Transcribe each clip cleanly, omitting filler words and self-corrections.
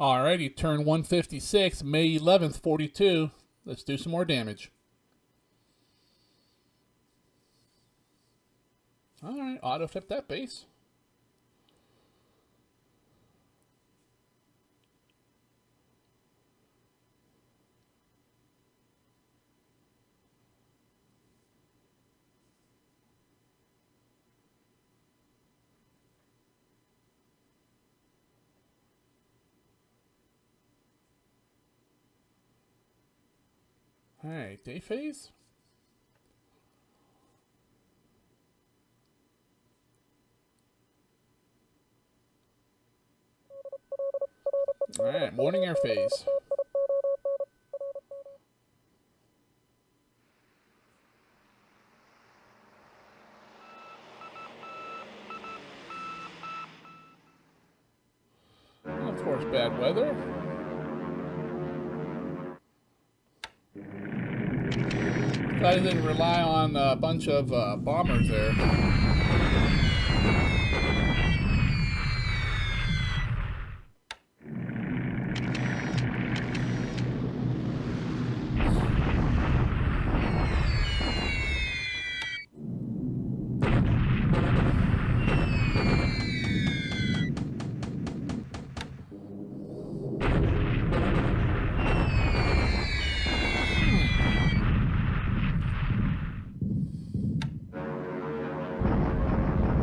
Alrighty, turn 156, May 11th, 42. Let's do some more damage. Alright, auto flip that base. Alright, day phase. Alright, morning air phase. And of course, bad weather. I didn't rely on a bunch of bombers there.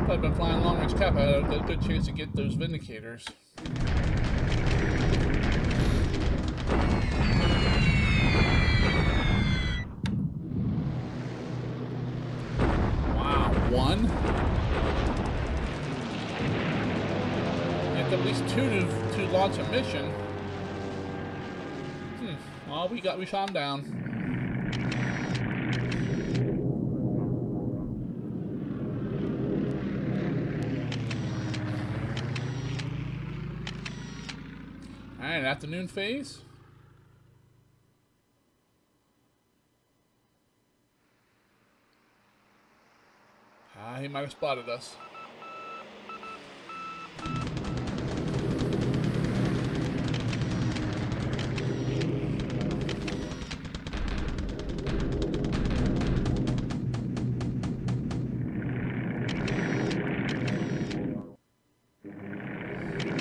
If I'd been flying long range cap, I had a good chance to get those vindicators. Wow, one? And at least two to launch a mission. Well, we shot him down. Alright, afternoon phase. He might have spotted us.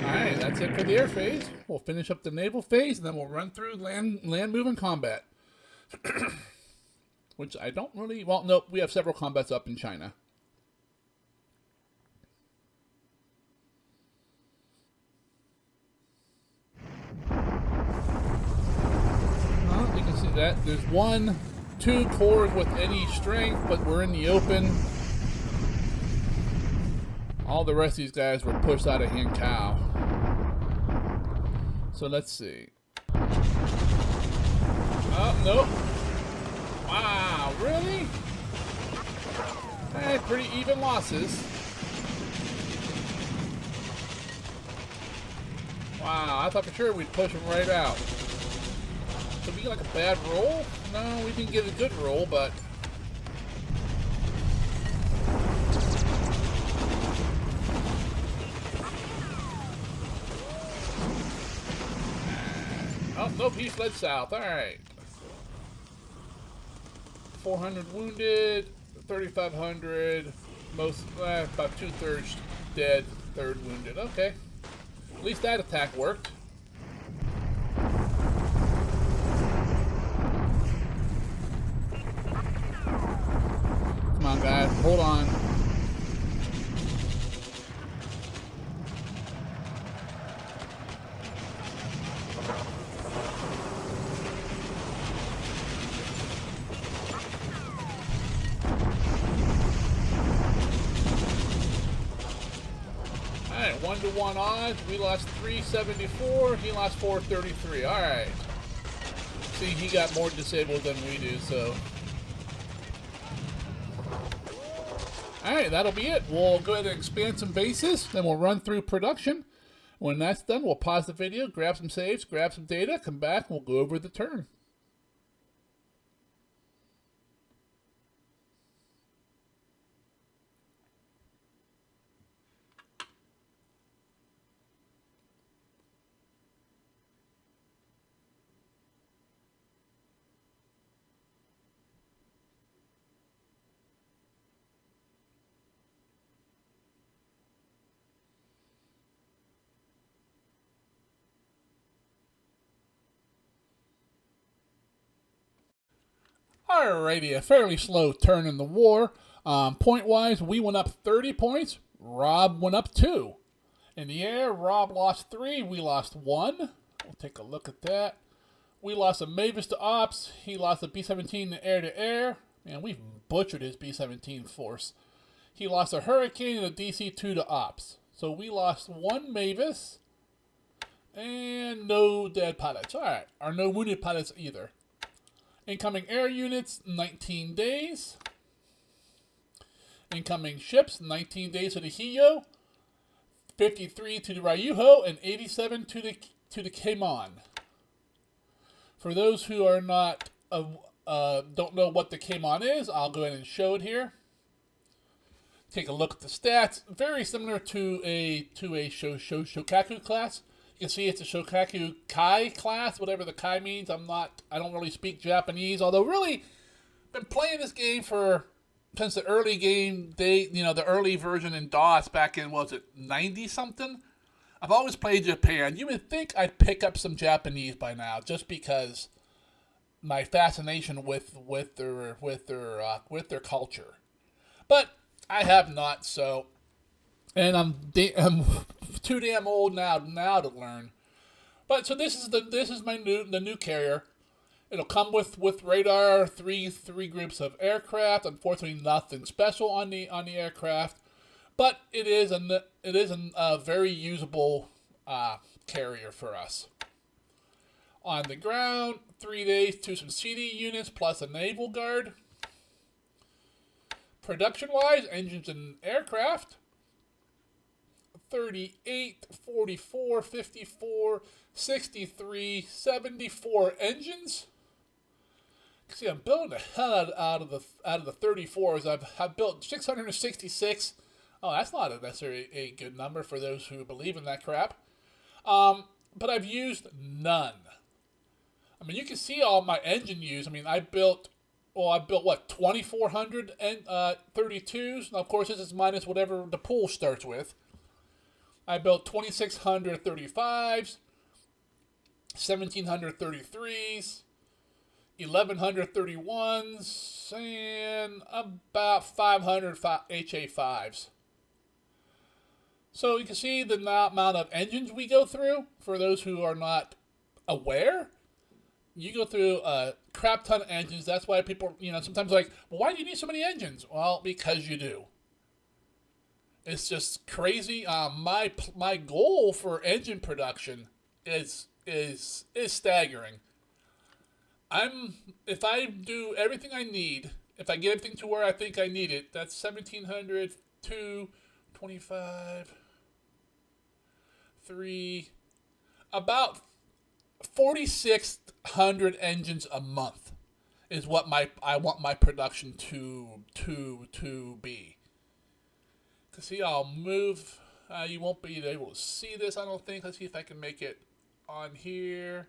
Alright, that's it for the air phase. We'll finish up the naval phase, and then we'll run through land moving combat. Which I don't really... Well, no, we have several combats up in China. Well, you can see that. There's 2 cores with any strength, but we're in the open. All the rest of these guys were pushed out of Hankow. So let's see. Oh, nope. Wow, really? Hey, pretty even losses. Wow, I thought for sure we'd push them right out. Did we get like a bad roll? No, we didn't get a good roll, but... Oh, nope, he fled south. Alright. 400 wounded, 3,500, most, about 2/3 dead, 1/3 wounded. Okay. At least that attack worked. Come on, guys. Hold on. Alright, 1-to-1 odds. We lost 374. He lost 433. Alright. See, he got more disabled than we do, so... Alright, that'll be it. We'll go ahead and expand some bases, then we'll run through production. When that's done, we'll pause the video, grab some saves, grab some data, come back, and we'll go over the turn. Alrighty, a fairly slow turn in the war. Point-wise, we went up 30 points. Rob went up 2. In the air, Rob lost 3. We lost 1. We'll take a look at that. We lost a Mavis to Ops. He lost a B-17 air-to-air. Man, we've butchered his B-17 force. He lost a Hurricane and a DC-2 to Ops. So we lost 1 Mavis. And no dead pilots. Alright, or no wounded pilots either. Incoming air units, 19 days. Incoming ships, 19 days to the Hiyo, 53 to the Ryuho, and 87 to the Cayman. For those who are not don't know what the Cayman is, I'll go ahead and show it here. Take a look at the stats. Very similar to a Shokaku class. You can see it's a Shokaku Kai class, whatever the Kai means. I don't really speak Japanese, although really been playing this game since the early game, the early version in DOS back in, 90 something? I've always played Japan. You would think I'd pick up some Japanese by now, just because my fascination with their culture. But I have not, so. And I'm too damn old now to learn. But so this is the new carrier. It'll come with radar, three groups of aircraft. Unfortunately, nothing special on the aircraft, but it is a very usable carrier for us. On the ground, 3 days to some CD units plus a naval guard. Production-wise, engines and aircraft. 38, 44, 54, 63, 74 engines. See, I'm building the hell out of the 34s. I've built 666. Oh, that's not necessarily a good number for those who believe in that crap. But I've used none. I mean, you can see all my engine use. I mean, I built what, 2,400 32s. Now, of course, this is minus whatever the pool starts with. I built 2,600 35s, 1,700 33s, 1,100 31s, and about 500 HA5s. So you can see the amount of engines we go through. For those who are not aware, you go through a crap ton of engines. That's why people, sometimes like, well, why do you need so many engines? Well, because you do. It's just crazy. My goal for engine production is staggering. If I do everything I need, if I get everything to where I think I need it, that's 1,700, 2, 25, 3, about 4,600 engines a month is what I want my production to be. See, I'll move. You won't be able to see this, I don't think. Let's see if I can make it on here.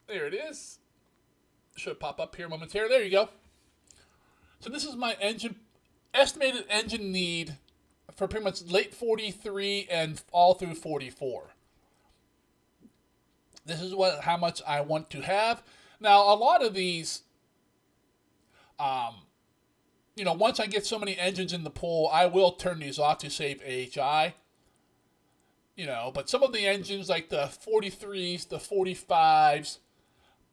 There it is. Should pop up here momentarily. There you go. So this is my estimated engine need for pretty much late 43 and all through 44. This is how much I want to have. Now, a lot of these, once I get so many engines in the pool, I will turn these off to save AHI. But some of the engines, like the 43s, the 45s,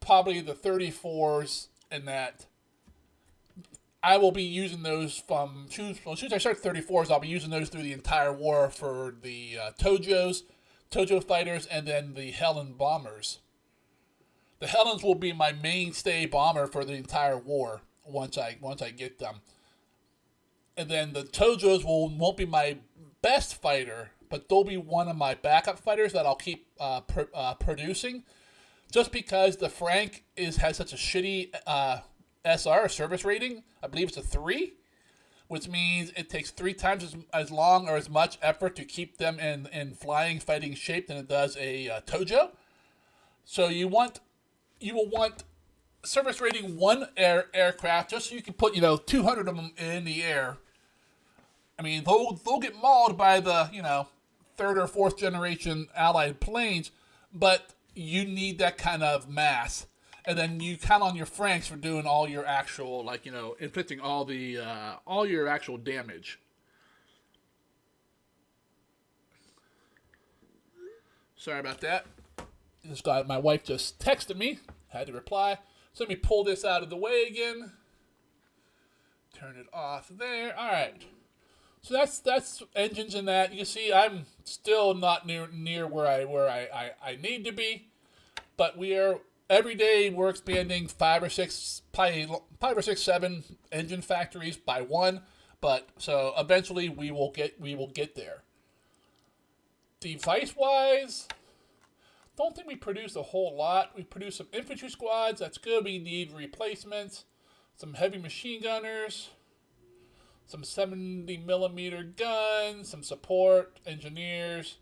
probably the 34s, and that, I will be using those as soon as I start 34s, I'll be using those through the entire war for the Tojo fighters, and then the Helen bombers. The Helens will be my mainstay bomber for the entire war once I get them. And then the Tojos won't be my best fighter, but they'll be one of my backup fighters that I'll keep producing. Just because the Frank has such a shitty SR, service rating. I believe it's a 3, which means it takes 3 times as long or as much effort to keep them in flying, fighting shape than it does a Tojo. So you will want service rating 1 aircraft, just so you can put 200 of them in the air. I mean, they'll get mauled by the 3rd or 4th generation Allied planes, but you need that kind of mass. And then you count on your Franks for doing all your actual, like, inflicting all your actual damage. Sorry about that. My wife just texted me. Had to reply. So let me pull this out of the way again. Turn it off there. All right. So that's engines in that. You can see I'm still not near where I need to be, but every day we're expanding 5 or 6, probably 5 or 6, 7 engine factories by one. But so eventually we will get there. Device wise, don't think we produce a whole lot. We produce some infantry squads. That's good. We need replacements. Some heavy machine gunners. Some 70mm guns. Some support engineers.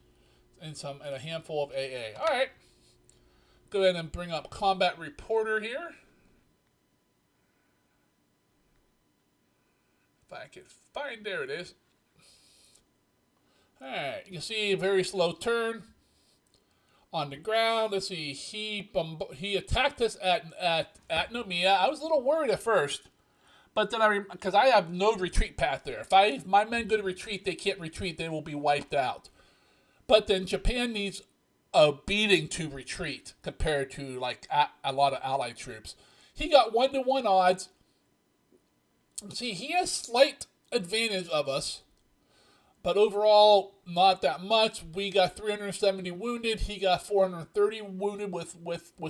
And a handful of AA. All right. Go ahead and bring up Combat Reporter here. If I can find, there it is. All right. You can see a very slow turn. On the ground, let's see. He attacked us at Nomiya. I was a little worried at first, but then because I have no retreat path there. If my men go to retreat, they can't retreat. They will be wiped out. But then Japan needs a beating to retreat compared to like a lot of Allied troops. He got 1-to-1 odds. See, he has slight advantage of us. But overall, not that much. We got 370 wounded. He got 430 wounded with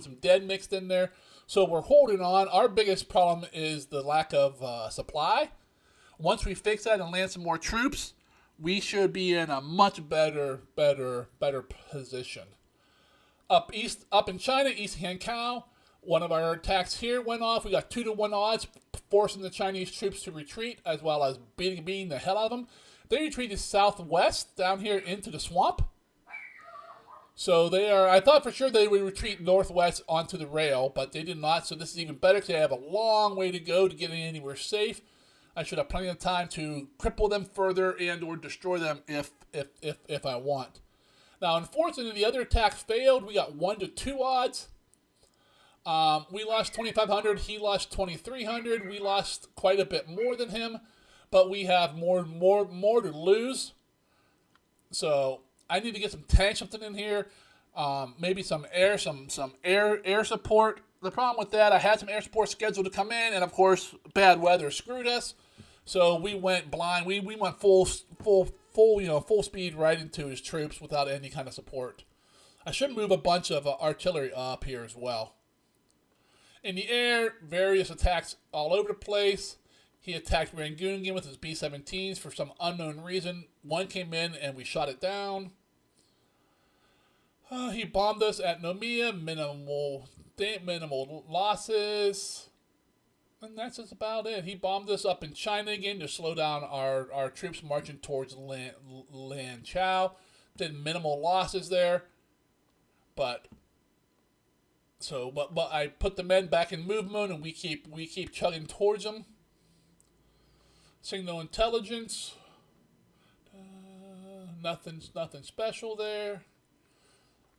some dead mixed in there. So we're holding on. Our biggest problem is the lack of supply. Once we fix that and land some more troops, we should be in a much better position. Up in China, East Hankow, one of our attacks here went off. We got 2-to-1 odds, forcing the Chinese troops to retreat, as well as beating the hell out of them. They retreated southwest down here into the swamp. So I thought for sure they would retreat northwest onto the rail, but they did not. So this is even better because they have a long way to go to get anywhere safe. I should have plenty of time to cripple them further and or destroy them if I want. Now, unfortunately, the other attacks failed. We got 1-to-2 odds. We lost 2,500. He lost 2,300. We lost quite a bit more than him. But we have more to lose. So I need to get some tank something in here. Maybe some air support. The problem with that, I had some air support scheduled to come in, and of course, bad weather screwed us. So we went blind. We went full speed right into his troops without any kind of support. I should move a bunch of artillery up here as well. In the air, various attacks all over the place. He attacked Rangoon again with his B-17s for some unknown reason. One came in and we shot it down. He bombed us at Nomiya. Minimal losses. And that's just about it. He bombed us up in China again to slow down our troops marching towards Lan Chao. Did minimal losses there. But I put the men back in move mode and we keep chugging towards them. Signal intelligence. Nothing special there.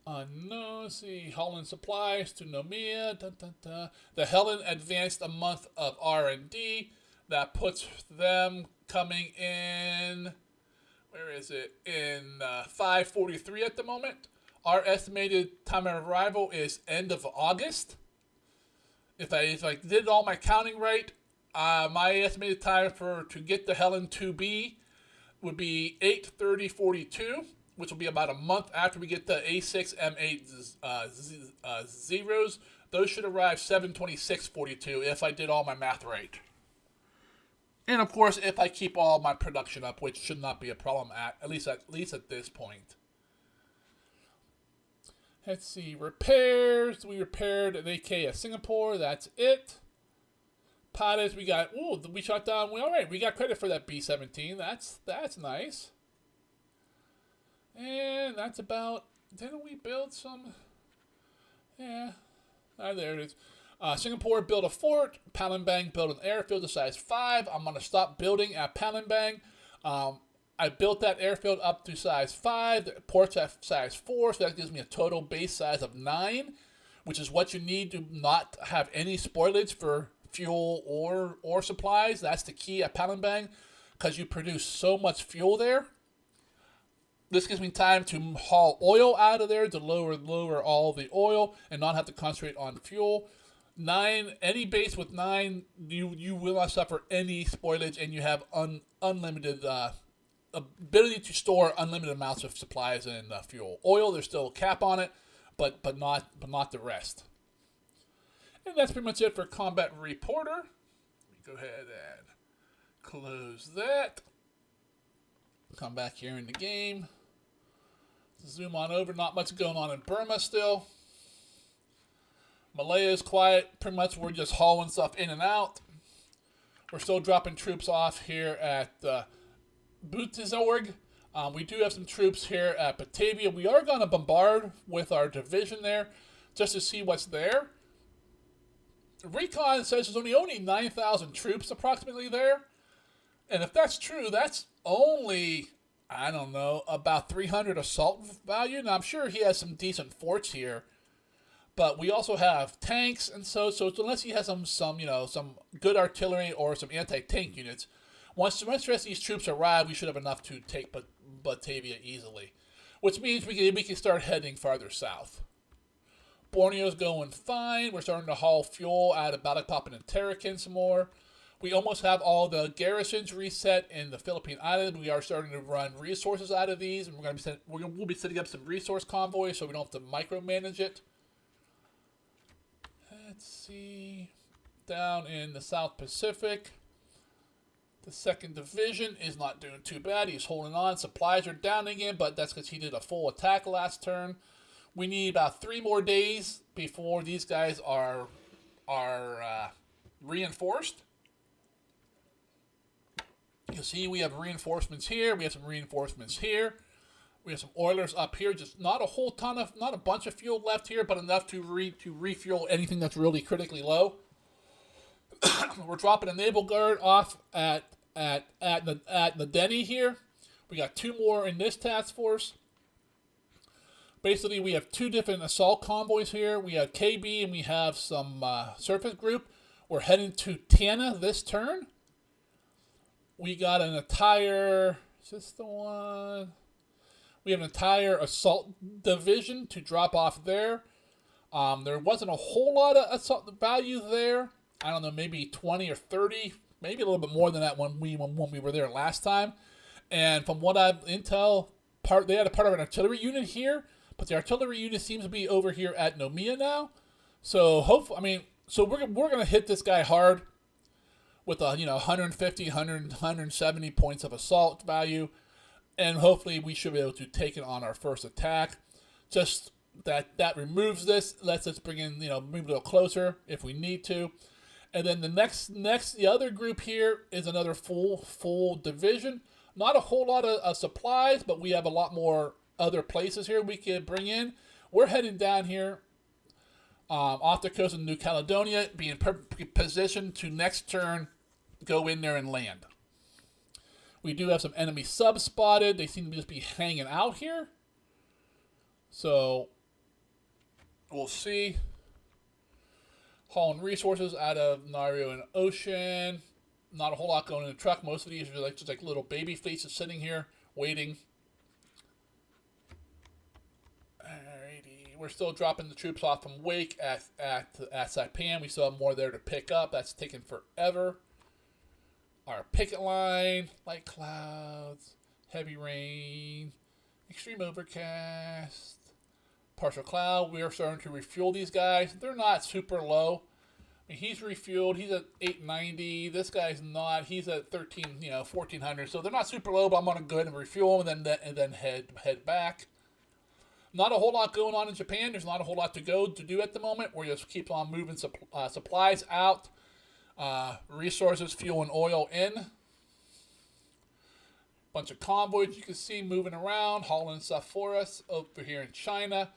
No, see, Holland supplies to Nomiya. The Helen advanced a month of R&D. That puts them coming in. Where is it? In 543 at the moment. Our estimated time of arrival is end of August. If I did all my counting right, my estimated time to get the Helen 2B would be 8/30/42, which will be about a month after we get the A6 M8 zeros. Those should arrive 7/26/42 if I did all my math right. And of course, if I keep all my production up, which should not be a problem at least at this point. Let's see, repairs. We repaired an AK at Singapore. That's it. Pilots, we shot down. Alright, we got credit for that B-17. That's nice. And that's about, didn't we build some? Yeah. There it is. Singapore built a fort. Palembang built an airfield of size 5. I'm going to stop building at Palembang. I I built that airfield up to size 5. The port's at size 4, so that gives me a total base size of 9, which is what you need to not have any spoilage for fuel or supplies. That's the key at Palembang, because you produce so much fuel there. This gives me time to haul oil out of there to lower all the oil and not have to concentrate on fuel. 9, any base with 9, you will not suffer any spoilage, and you have unlimited ability to store unlimited amounts of supplies and fuel. Oil, there's still a cap on it, but not the rest. And that's pretty much it for Combat Reporter. Go ahead and close that. Come back here in the game. Zoom on over. Not much going on in Burma still. Malaya is quiet. Pretty much we're just hauling stuff in and out. We're still dropping troops off here at Butizorg. We do have some troops here at Batavia. We are going to bombard with our division there just to see what's there. Recon says there's only 9,000 troops approximately there. And if that's true, that's only, I don't know, about 300 assault value. Now, I'm sure he has some decent forts here. But we also have tanks, and so unless he has some good artillery or some anti-tank units, once the rest of these troops arrive, we should have enough to take Batavia easily. Which means we can start heading farther south. Borneo's going fine. We're starting to haul fuel out of Balikpapan and Tarakan some more. We almost have all the garrisons reset in the Philippine Islands. We are starting to run resources out of these, and we'll be setting up some resource convoys so we don't have to micromanage it. Let's see. Down in the South Pacific, the 2nd Division is not doing too bad. He's holding on. Supplies are down again, but that's because he did a full attack last turn. We need about 3 more days before these guys are reinforced. You'll see we have reinforcements here. We have some reinforcements here. We have some oilers up here. Just not a bunch of fuel left here, but enough to refuel anything that's really critically low. We're dropping a naval guard off at the Denny here. We got 2 more in this task force. Basically, we have 2 different assault convoys here. We have KB and we have some surface group. We're heading to Tana this turn. We got an entire... Is this the one? We have an entire assault division to drop off there. There wasn't a whole lot of assault value there. I don't know, maybe 20 or 30, maybe a little bit more than that when we were there last time. And from what I've intel, they had a part of an artillery unit here, but the artillery unit seems to be over here at Nomiya now. So hopefully, we're gonna hit this guy hard with 150, 170 points of assault value. And hopefully we should be able to take it on our first attack. Just that removes this, lets us bring in, move a little closer if we need to. And then the other group here is another full division. Not a whole lot of supplies, but we have a lot more other places here we can bring in. We're heading down here off the coast of New Caledonia, being positioned to next turn go in there and land. We do have some enemy subs spotted. They seem to just be hanging out here. So, we'll see. Hauling resources out of Nario and Ocean. Not a whole lot going in the truck. Most of these are just like little baby faces sitting here, waiting. Alrighty. We're still dropping the troops off from Wake at Saipan. We still have more there to pick up. That's taking forever. Our picket line, light clouds, heavy rain, extreme overcast, partial cloud. We are starting to refuel these guys. They're not super low. I mean, he's refueled. He's at 890. This guy's not. He's at 1400. So they're not super low, but I'm going to go ahead and refuel and then head back. Not a whole lot going on in Japan. There's not a whole lot to do at the moment. We just keep on moving supplies out. Resources, fuel, and oil in. Bunch of convoys you can see moving around, hauling stuff for us over here in China.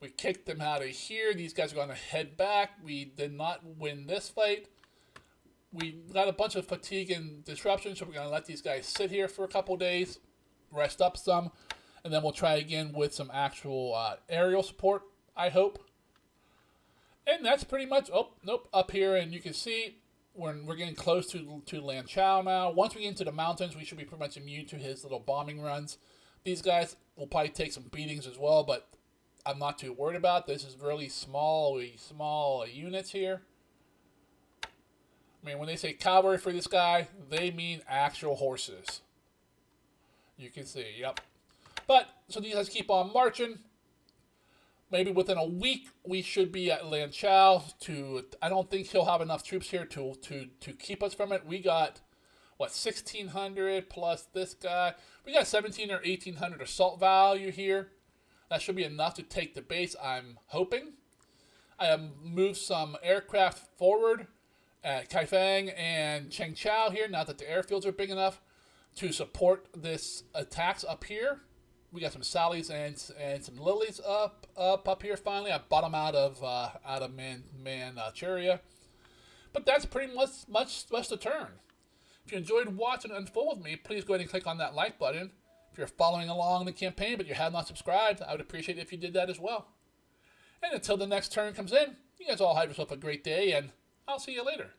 We kicked them out of here. These guys are going to head back. We did not win this fight. we got a bunch of fatigue and disruption, so we're going to let these guys sit here for a couple days, rest up some, and then we'll try again with some actual aerial support, I hope. And that's pretty much, oh, nope, up here, and you can see we're getting close to Lan Chao now. Once we get into the mountains, we should be pretty much immune to his little bombing runs. These guys will probably take some beatings as well, but I'm not too worried about. This is really small units here. I mean, when they say cavalry for this guy, they mean actual horses. You can see, yep. But, so these guys keep on marching. Maybe within a week, we should be at Lan Chao. I don't think he'll have enough troops here to keep us from it. We got, what, 1,600 plus this guy. We got 1,700 or 1,800 assault value here. That should be enough to take the base, I'm hoping. I have moved some aircraft forward at Kaifeng and Chengchao here, now that the airfields are big enough to support this attacks up here. We got some Sallies and some Lilies up here finally. I bought them out of Manchuria. But that's pretty much the turn. If you enjoyed watching it unfold with me, please go ahead and click on that like button. If you're following along the campaign but you have not subscribed, I would appreciate it if you did that as well. And until the next turn comes in, you guys all have yourself a great day, and I'll see you later.